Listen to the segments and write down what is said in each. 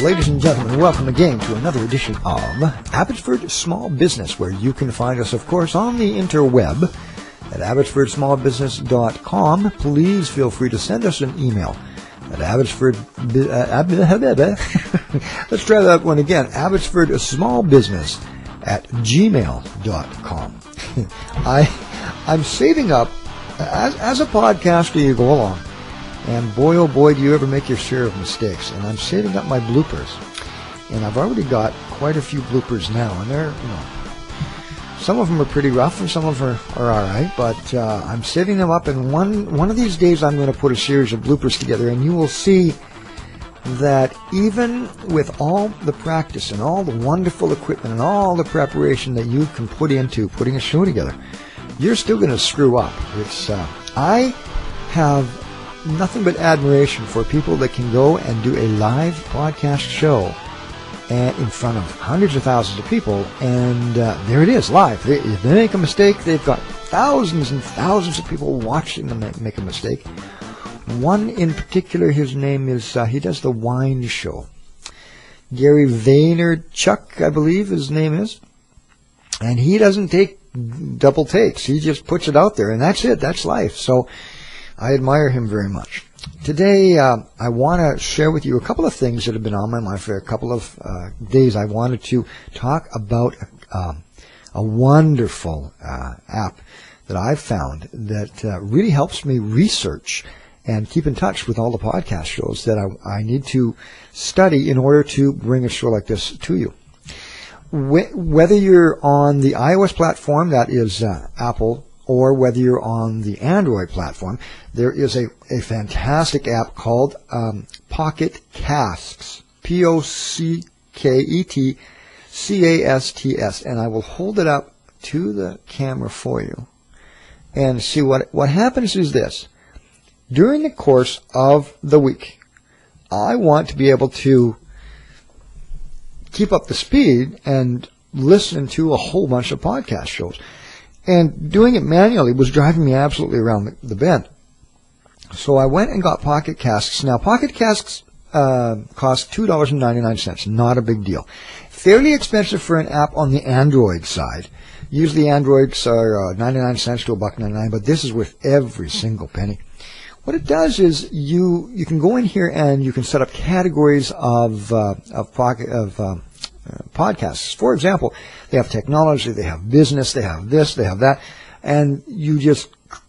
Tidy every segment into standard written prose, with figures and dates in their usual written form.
Ladies and gentlemen, welcome again to another edition of Abbotsford Small Business, where you can find us, of course, on the interweb at abbotsfordsmallbusiness.com. Please feel free to send us an email at Abbotsford... let's try that one again. Abbotsfordsmallbusiness at gmail.com. I'm saving up, as a podcaster, you go along, and boy, oh boy, do you ever make your share of mistakes. And I'm saving up my bloopers. And I've already got quite a few bloopers now. And they're, some of them are pretty rough and some of them are all right. But I'm saving them up. And one of these days I'm going to put a series of bloopers together. And you will see that even with all the practice and all the wonderful equipment and all the preparation that you can put into putting a show together, you're still going to screw up. I have nothing but admiration for people that can go and do a live podcast show in front of hundreds of thousands of people, and there it is, live. If they make a mistake, they've got thousands and thousands of people watching them make a mistake. One in particular, his name is, he does the wine show. Gary Vaynerchuk, I believe his name is. And he doesn't take double takes. He just puts it out there, and that's it. That's life. So I admire him very much. Today, I want to share with you a couple of things that have been on my mind for a couple of days. I wanted to talk about a wonderful app that I've found that really helps me research and keep in touch with all the podcast shows that I need to study in order to bring a show like this to you. Whether you're on the iOS platform, that is Apple, or whether you're on the Android platform, there is a fantastic app called Podcatcher, Podcatcasts, and I will hold it up to the camera for you and see what happens is this. During the course of the week, I want to be able to keep up the speed and listen to a whole bunch of podcast shows. And doing it manually was driving me absolutely around the bend. So I went and got Pocket Casts. Now, Pocket Casts cost $2.99. Not a big deal. Fairly expensive for an app on the Android side. Usually Androids are 99 cents to $1.99, but this is worth every single penny. What it does is you can go in here and you can set up categories of podcasts. For example, they have technology, they have business, they have this, they have that, and you just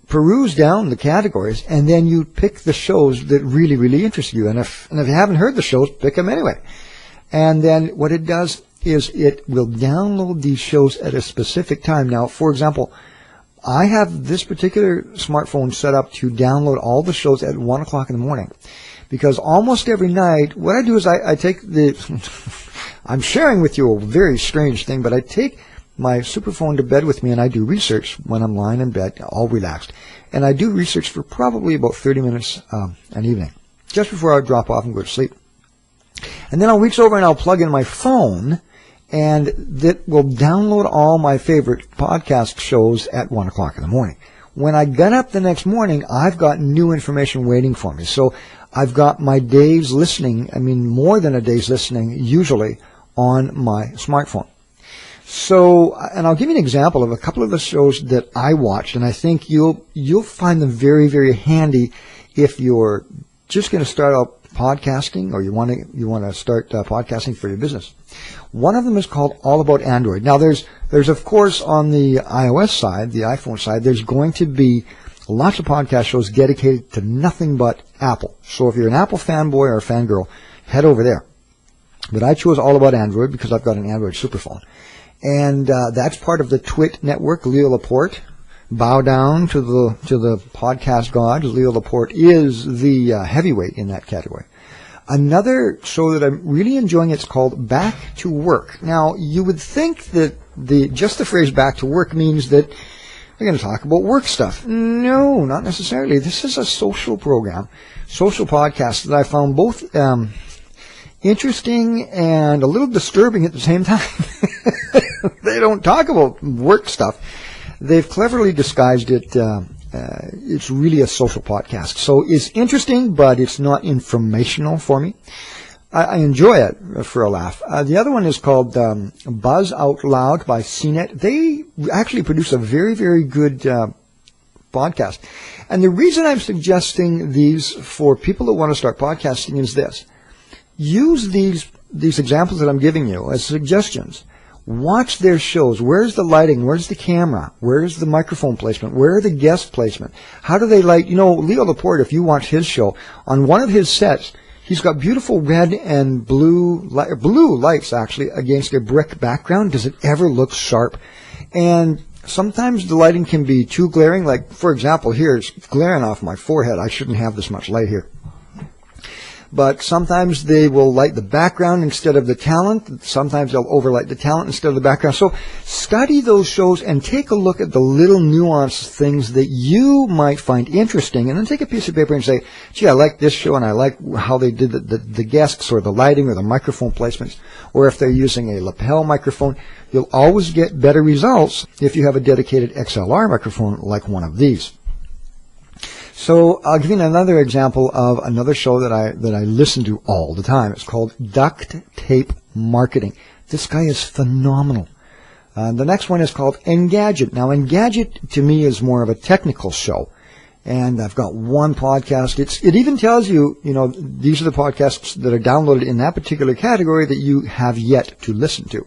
peruse down the categories, and then you pick the shows that really, really interest you. And if you haven't heard the shows, pick them anyway. And then what it does is it will download these shows at a specific time. Now, for example, I have this particular smartphone set up to download all the shows at 1 o'clock in the morning, because almost every night, what I do is I take the... I'm sharing with you a very strange thing, but I take my superphone to bed with me and I do research when I'm lying in bed, all relaxed. And I do research for probably about 30 minutes an evening, just before I drop off and go to sleep. And then I'll reach over and I'll plug in my phone, and that will download all my favorite podcast shows at 1 o'clock in the morning. When I get up the next morning, I've got new information waiting for me. So I've got my day's listening, more than a day's listening, usually, on my smartphone. So, and I'll give you an example of a couple of the shows that I watched, and I think you'll find them very, very handy if you're just going to start out podcasting, or you want to start podcasting for your business. One of them is called All About Android. Now, there's of course on the iOS side, the iPhone side, there's going to be lots of podcast shows dedicated to nothing but Apple. So if you're an Apple fanboy or a fangirl, head over there. But I chose All About Android because I've got an Android superphone. And that's part of the Twit network. Leo Laporte, bow down to the podcast god. Leo Laporte is the heavyweight in that category. Another show that I'm really enjoying, it's called Back to Work. Now, you would think that just the phrase back to work means that we're going to talk about work stuff. No, not necessarily. This is a social program, social podcast that I found both interesting and a little disturbing at the same time. They don't talk about work stuff. They've cleverly disguised it. It's really a social podcast. So it's interesting, but it's not informational for me. I enjoy it for a laugh. The other one is called Buzz Out Loud by CNET. They actually produce a very, very good podcast. And the reason I'm suggesting these for people that want to start podcasting is this. Use these examples that I'm giving you as suggestions. Watch their shows. Where's the lighting? Where's the camera? Where's the microphone placement? Where are the guest placement? How do they light? You know, Leo Laporte, if you watch his show, on one of his sets, he's got beautiful red and blue lights, actually, against a brick background. Does it ever look sharp? And sometimes the lighting can be too glaring. Like, for example, here, it's glaring off my forehead. I shouldn't have this much light here. But sometimes they will light the background instead of the talent. Sometimes they'll overlight the talent instead of the background. So study those shows and take a look at the little nuanced things that you might find interesting. And then take a piece of paper and say, gee, I like this show and I like how they did the guests or the lighting or the microphone placements. Or if they're using a lapel microphone, you'll always get better results if you have a dedicated XLR microphone like one of these. So I'll give you another example of another show that I listen to all the time. It's called Duct Tape Marketing. This guy is phenomenal. The next one is called Engadget. Now, Engadget to me is more of a technical show, and I've got one podcast. It even tells you, these are the podcasts that are downloaded in that particular category that you have yet to listen to.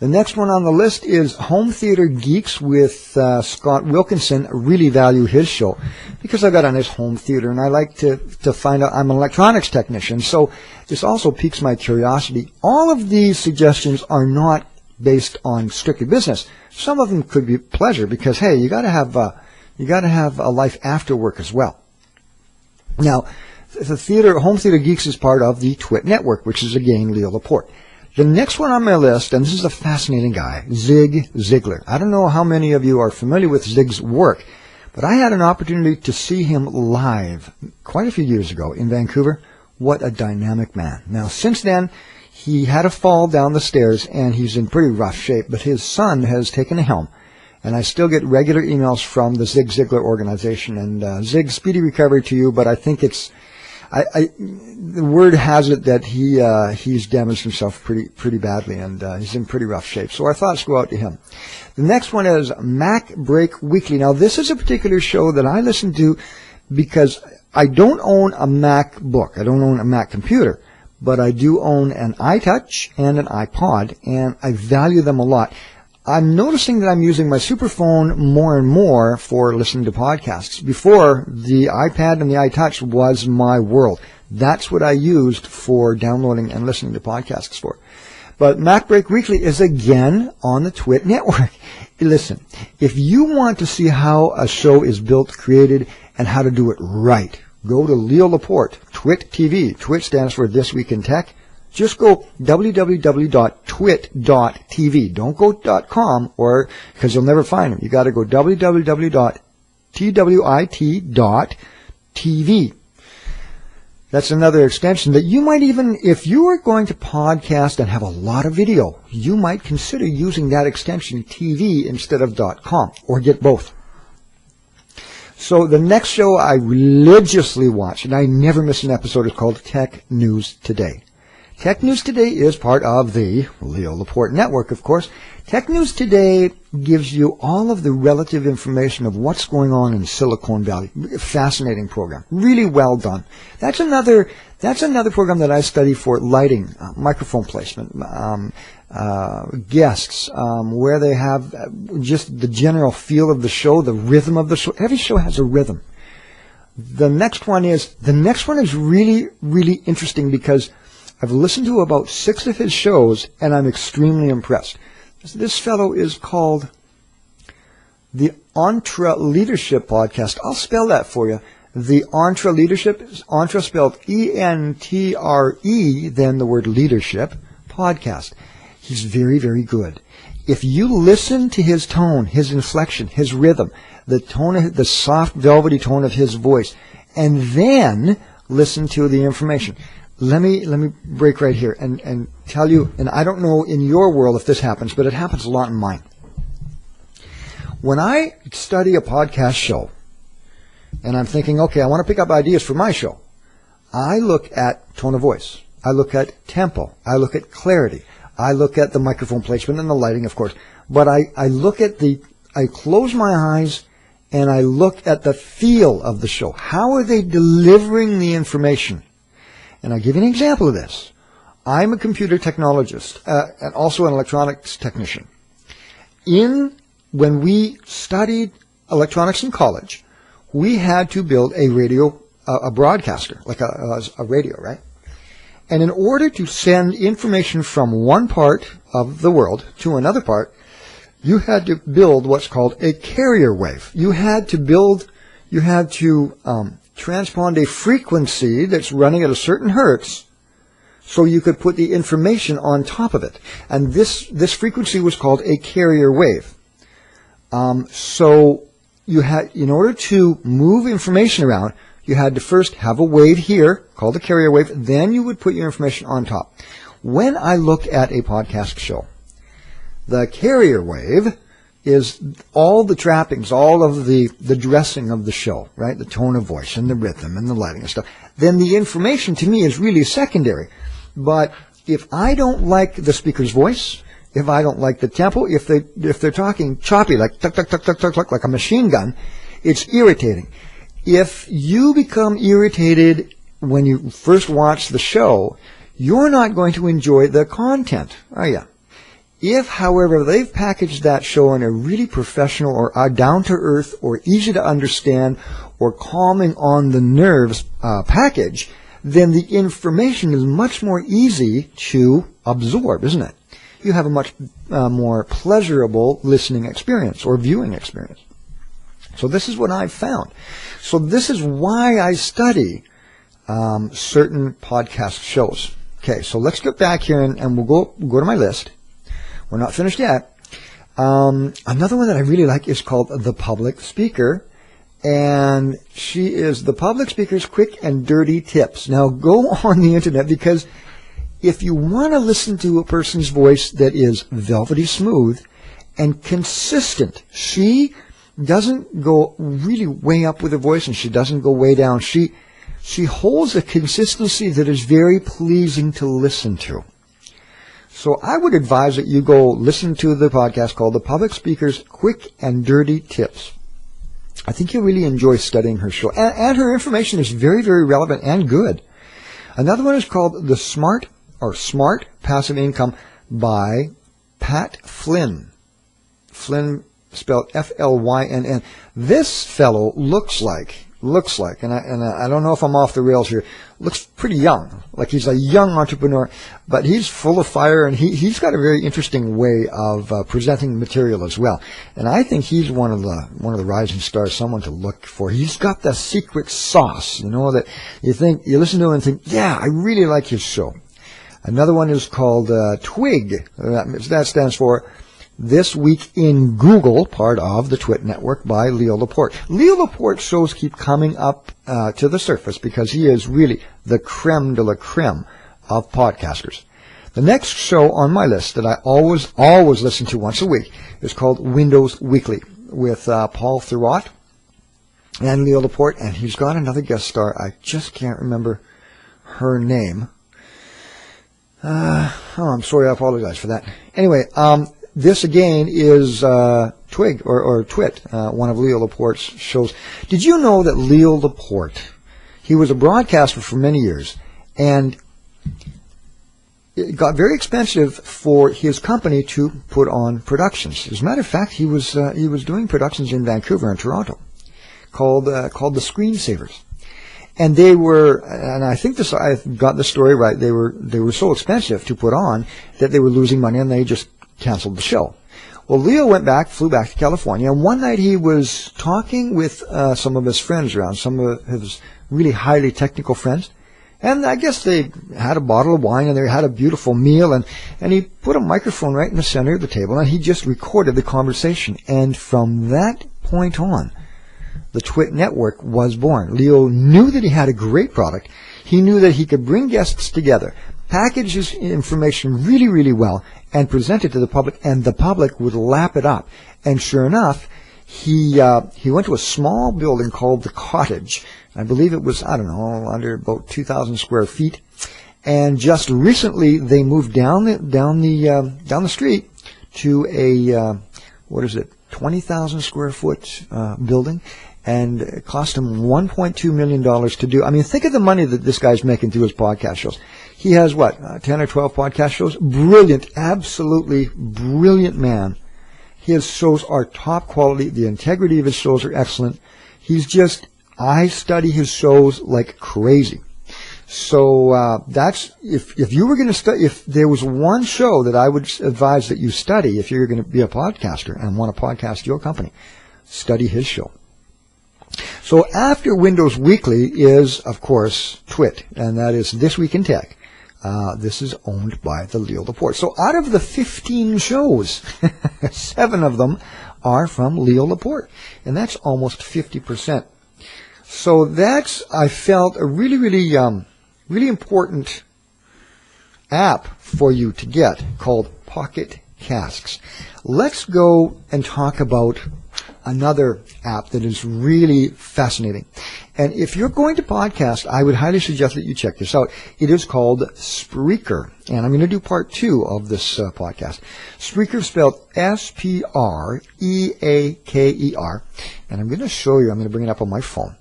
The next one on the list is Home Theater Geeks with Scott Wilkinson. I really value his show because I got on his home theater and I like to find out. I'm an electronics technician, so this also piques my curiosity. All of these suggestions are not based on strictly business. Some of them could be pleasure because, hey, you got to have a life after work as well. Now, the Home Theater Geeks is part of the Twit Network, which is again Leo Laporte. The next one on my list, and this is a fascinating guy, Zig Ziglar. I don't know how many of you are familiar with Zig's work, but I had an opportunity to see him live quite a few years ago in Vancouver. What a dynamic man. Now, since then, he had a fall down the stairs, and he's in pretty rough shape, but his son has taken a helm. And I still get regular emails from the Zig Ziglar organization. And Zig, speedy recovery to you, but I think it's... the word has it that he's damaged himself pretty badly, and he's in pretty rough shape. So our thoughts go out to him. The next one is Mac Break Weekly. Now, this is a particular show that I listen to because I don't own a MacBook. I don't own a Mac computer, but I do own an iTouch and an iPod, and I value them a lot. I'm noticing that I'm using my superphone more and more for listening to podcasts. Before, the iPad and the iTouch was my world. That's what I used for downloading and listening to podcasts for. But Mac Break Weekly is again on the Twit Network. Listen, if you want to see how a show is built, created, and how to do it right, go to Leo Laporte, Twit TV. Twit stands for This Week in Tech. Just go www.twit.tv. Don't go .com because you'll never find them. You got to go www.twit.tv. That's another extension that you might even, if you are going to podcast and have a lot of video, you might consider using that extension TV instead of .com, or get both. So the next show I religiously watch, and I never miss an episode, is called Tech News Today. Tech News Today is part of the Leo Laporte Network, of course. Tech News Today gives you all of the relative information of what's going on in Silicon Valley. Fascinating program. Really well done. That's another program that I study for lighting, microphone placement, guests, where they have just the general feel of the show, the rhythm of the show. Every show has a rhythm. The next one is really, really interesting because I've listened to about 6 of his shows, and I'm extremely impressed. This fellow is called the Entre Leadership Podcast. I'll spell that for you. The Entre Leadership is Entre spelled E-N-T-R-E, then the word leadership, podcast. He's very, very good. If you listen to his tone, his inflection, his rhythm, the soft, velvety tone of his voice, and then listen to the information. Let me break right here and tell you, and I don't know in your world if this happens, but it happens a lot in mine. When I study a podcast show, and I'm thinking, okay, I want to pick up ideas for my show, I look at tone of voice. I look at tempo. I look at clarity. I look at the microphone placement and the lighting, of course. But I look at I close my eyes and I look at the feel of the show. How are they delivering the information? And I'll give you an example of this. I'm a computer technologist and also an electronics technician. When we studied electronics in college, we had to build a broadcaster, like a radio, right? And in order to send information from one part of the world to another part, you had to build what's called a carrier wave. You had to transpond a frequency that's running at a certain hertz so you could put the information on top of it. And this frequency was called a carrier wave. So in order to move information around, you had to first have a wave here, called a carrier wave, then you would put your information on top. When I look at a podcast show, the carrier wave is all the trappings, all of the dressing of the show, right? The tone of voice and the rhythm and the lighting and stuff. Then the information to me is really secondary. But if I don't like the speaker's voice, if I don't like the tempo, if they're talking choppy, like tuck, tuck, tuck, tuck, tuck, tuck, like a machine gun, it's irritating. If you become irritated when you first watch the show, you're not going to enjoy the content, are you? If, however, they've packaged that show in a really professional or down-to-earth or easy to understand or calming on the nerves package, then the information is much more easy to absorb, isn't it? You have a much more pleasurable listening experience or viewing experience. So this is what I've found. So this is why I study certain podcast shows. Okay, so let's get back here and we'll go to my list. We're not finished yet. Another one that I really like is called The Public Speaker. And she is The Public Speaker's Quick and Dirty Tips. Now go on the internet, because if you want to listen to a person's voice that is velvety smooth and consistent, she doesn't go really way up with her voice and she doesn't go way down. She holds a consistency that is very pleasing to listen to. So I would advise that you go listen to the podcast called The Public Speaker's Quick and Dirty Tips. I think you'll really enjoy studying her show. And her information is very, very relevant and good. Another one is called The Smart Passive Income by Pat Flynn. Flynn spelled F-L-Y-N-N. This fellow looks like, and I don't know if I'm off the rails here, looks pretty young, like he's a young entrepreneur, but he's full of fire, and he's got a very interesting way of presenting material as well. And I think he's one of the rising stars, someone to look for. He's got the secret sauce, that you listen to him and think, yeah, I really like his show. Another one is called Twig. That stands for This Week in Google, part of the Twit Network by Leo Laporte. Leo Laporte's shows keep coming up to the surface because he is really the creme de la creme of podcasters. The next show on my list that I always listen to once a week is called Windows Weekly with Paul Thurrott and Leo Laporte, and he's got another guest star. I just can't remember her name. I'm sorry, I apologize for that. Anyway, this again is Twig or Twit, one of Leo Laporte's shows. Did you know that Leo Laporte, he was a broadcaster for many years, and it got very expensive for his company to put on productions. As a matter of fact, he was doing productions in Vancouver and Toronto called the Screensavers. And they were, and I think I got the story right, they were so expensive to put on that they were losing money, and they just canceled the show. Well, Leo flew back to California, and one night he was talking with some of his friends around, some of his really highly technical friends, and I guess they had a bottle of wine and they had a beautiful meal, and he put a microphone right in the center of the table, and he just recorded the conversation. And from that point on, the Twit Network was born. Leo knew that he had a great product. He knew that he could bring guests together, package his information really, really well, and present it to the public, and the public would lap it up. And sure enough, he went to a small building called The Cottage. I believe it was, under about 2,000 square feet. And just recently, they moved down the street to a 20,000 square foot building, and it cost him $1.2 million to do. I mean, think of the money that this guy's making through his podcast shows. He has 10 or 12 podcast shows. Brilliant, absolutely brilliant man. His shows are top quality. The integrity of his shows are excellent. I study his shows like crazy. So that's if you were going to study, if there was one show that I would advise that you study if you're going to be a podcaster and want to podcast your company, study his show. So after Windows Weekly is, of course, Twit, and that is This Week in Tech. This is owned by the Leo Laporte. So out of the 15 shows, 7 of them are from Leo Laporte, and that's almost 50%. So that's, I felt, a really, really important app for you to get called Pocket Casts. Let's go and talk about another app that is really fascinating. And if you're going to podcast, I would highly suggest that you check this out. It is called Spreaker. And I'm going to do part 2 of this podcast. Spreaker spelled Spreaker. And I'm going to show you, I'm going to bring it up on my phone.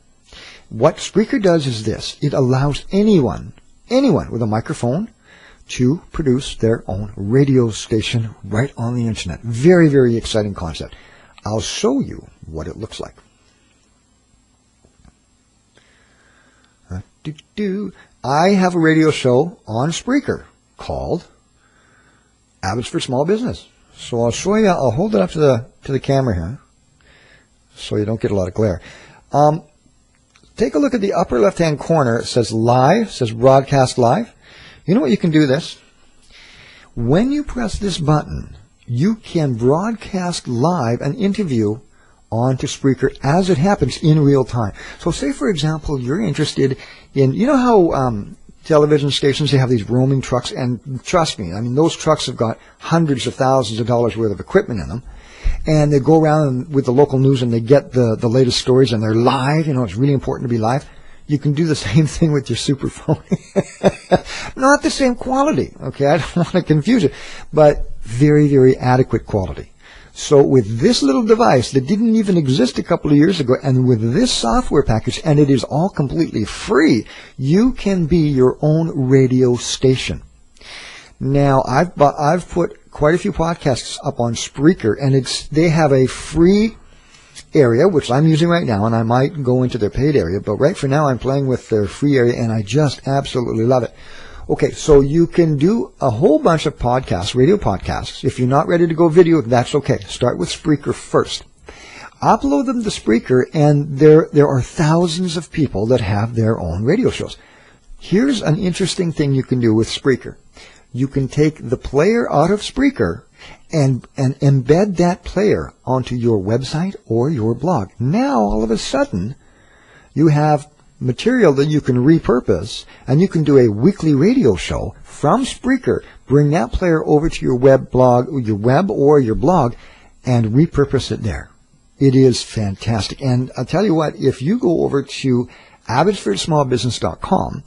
What Spreaker does is this. It allows anyone with a microphone to produce their own radio station right on the internet. Very, very exciting concept. I'll show you what it looks like. I have a radio show on Spreaker called Abbotsford Small Business. So I'll show you, I'll hold it up to the camera here so you don't get a lot of glare. Take a look at the upper left-hand corner. It says live, it says broadcast live. You know what you can do this? When you press this button, you can broadcast live an interview onto Spreaker as it happens in real time. So say, for example, you're interested in, you know how television stations, they have these roaming trucks, and trust me, I mean, those trucks have got hundreds of thousands of dollars worth of equipment in them. And they go around with the local news and they get the latest stories and they're live. You know, it's really important to be live. You can do the same thing with your superphone. Not the same quality, okay? I don't want to confuse it, but very, very adequate quality. So with this little device that didn't even exist a couple of years ago, and with this software package, and it is all completely free, you can be your own radio station. Now, I've put quite a few podcasts up on Spreaker, and they have a free area, which I'm using right now, and I might go into their paid area, but right for now I'm playing with their free area, and I just absolutely love it. Okay, so you can do a whole bunch of podcasts, radio podcasts. If you're not ready to go video, that's okay. Start with Spreaker first. Upload them to Spreaker, and there are thousands of people that have their own radio shows. Here's an interesting thing you can do with Spreaker. You can take the player out of Spreaker and embed that player onto your website or your blog. Now, all of a sudden, you have material that you can repurpose, and you can do a weekly radio show from Spreaker. Bring that player over to your web or your blog, and repurpose it there. It is fantastic. And I'll tell you what, if you go over to abbotsfordsmallbusiness.com,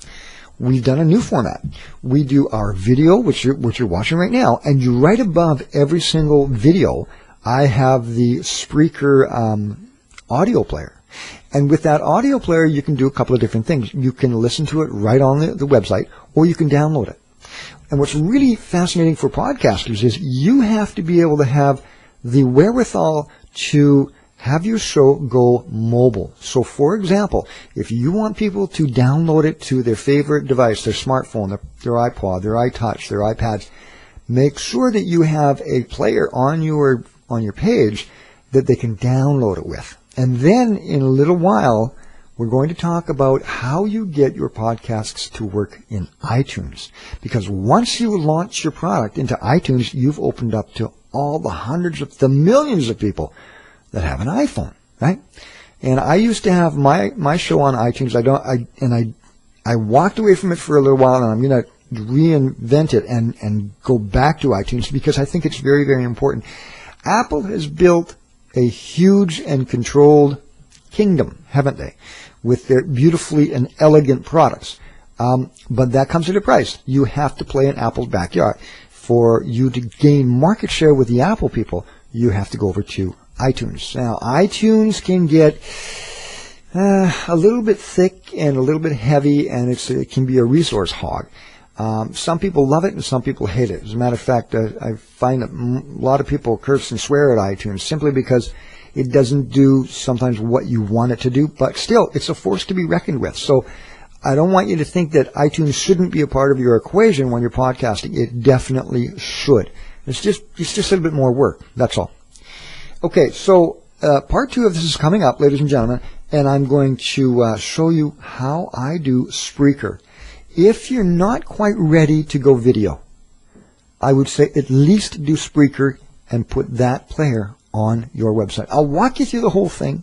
we've done a new format. We do our video, which you're watching right now, and right above every single video, I have the Spreaker audio player. And with that audio player, you can do a couple of different things. You can listen to it right on the website, or you can download it. And what's really fascinating for podcasters is you have to be able to have the wherewithal to have your show go mobile. So, for example, if you want people to download it to their favorite device, their smartphone, their iPod, their iTouch, their iPads, make sure that you have a player on your page that they can download it with. And then in a little while, we're going to talk about how you get your podcasts to work in iTunes. Because once you launch your product into iTunes, you've opened up to all the millions of people that have an iPhone, right? And I used to have my show on iTunes. I walked away from it for a little while, and I'm going to reinvent it and go back to iTunes because I think it's very, very important. Apple has built a huge and controlled kingdom, haven't they, with their beautifully and elegant products. But that comes at a price. You have to play in Apple's backyard. For you to gain market share with the Apple people, you have to go over to iTunes. Now, iTunes can get a little bit thick and a little bit heavy, and it can be a resource hog. Some people love it and some people hate it. As a matter of fact, I find that a lot of people curse and swear at iTunes simply because it doesn't do sometimes what you want it to do, but still, it's a force to be reckoned with. So I don't want you to think that iTunes shouldn't be a part of your equation when you're podcasting. It definitely should. It's just a little bit more work. That's all. Okay, so part 2 of this is coming up, ladies and gentlemen, and I'm going to show you how I do Spreaker. If you're not quite ready to go video, I would say at least do Spreaker and put that player on your website. I'll walk you through the whole thing,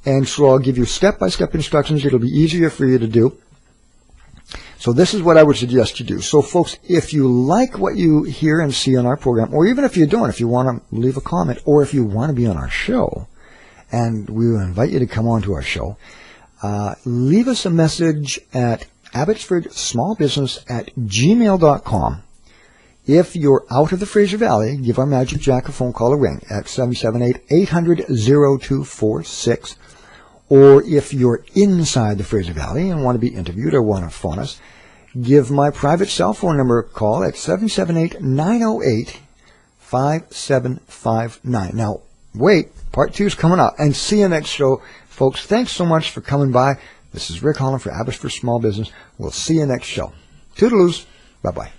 and so I'll give you step-by-step instructions. It'll be easier for you to do. So this is what I would suggest you do. So, folks, if you like what you hear and see on our program, or even if you don't, if you want to leave a comment, or if you want to be on our show, and we will invite you to come on to our show, leave us a message at abbotsfordsmallbusiness@gmail.com. If you're out of the Fraser Valley, give our Magic Jack a phone call, a ring at 778-800-0246. Or if you're inside the Fraser Valley and want to be interviewed or want to phone us, give my private cell phone number a call at 778-908-5759. Now, wait, part 2 is coming up. And see you next show. Folks, thanks so much for coming by. This is Rick Haaland for Abbotsford Small Business. We'll see you next show. Toodaloos. Bye-bye.